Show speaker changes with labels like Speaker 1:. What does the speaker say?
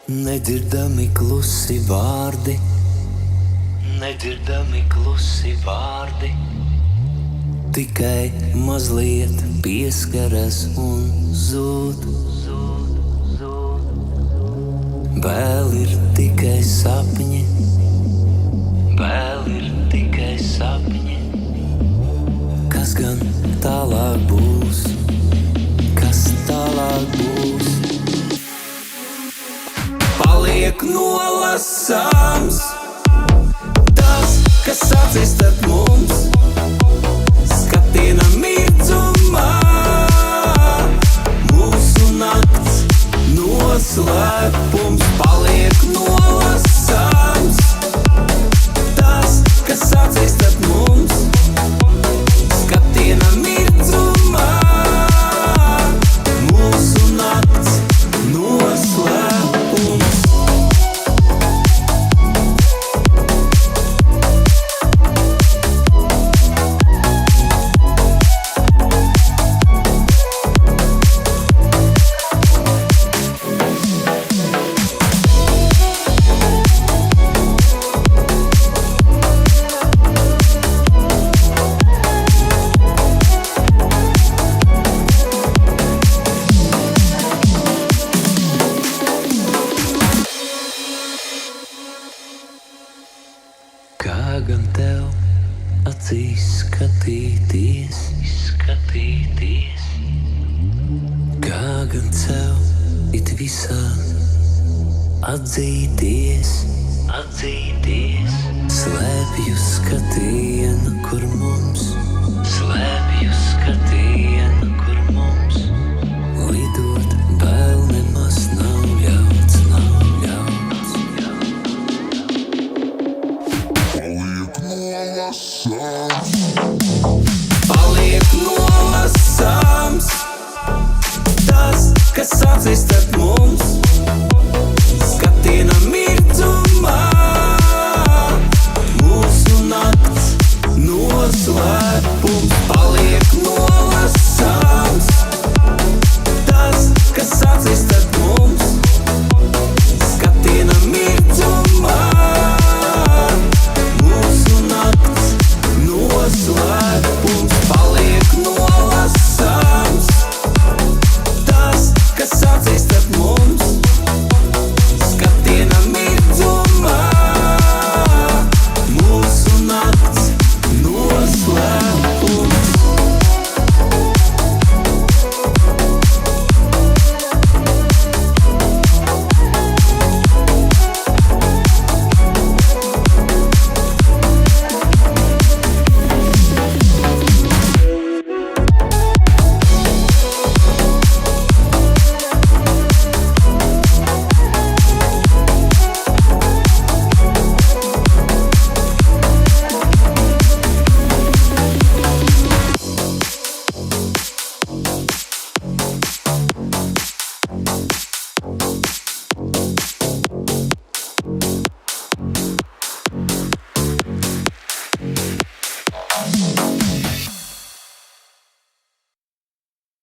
Speaker 1: Nedzirdami klusi vārdi, nedzirdami klusi vārdi, tikai mazliet pieskaras un zūd. Vēl ir tikai sapņi, vēl ir tikai sapņi. Kas gan tālāk būs, kas tālāk būs? Paliek nolasāms tas, kas sācies starp mums. Skatiena mirdzumā mūsu nakts noslēpums. Paliek nolasāms tas, kas sācies starp mums. Skatiena mirdzumā mūsu nakts noslēpums. Kā gan tev acīs skatīties, skatīties? Kā gan sev it visā atzīties, atzīties? Slēpju skatienu, kur mums slēpju.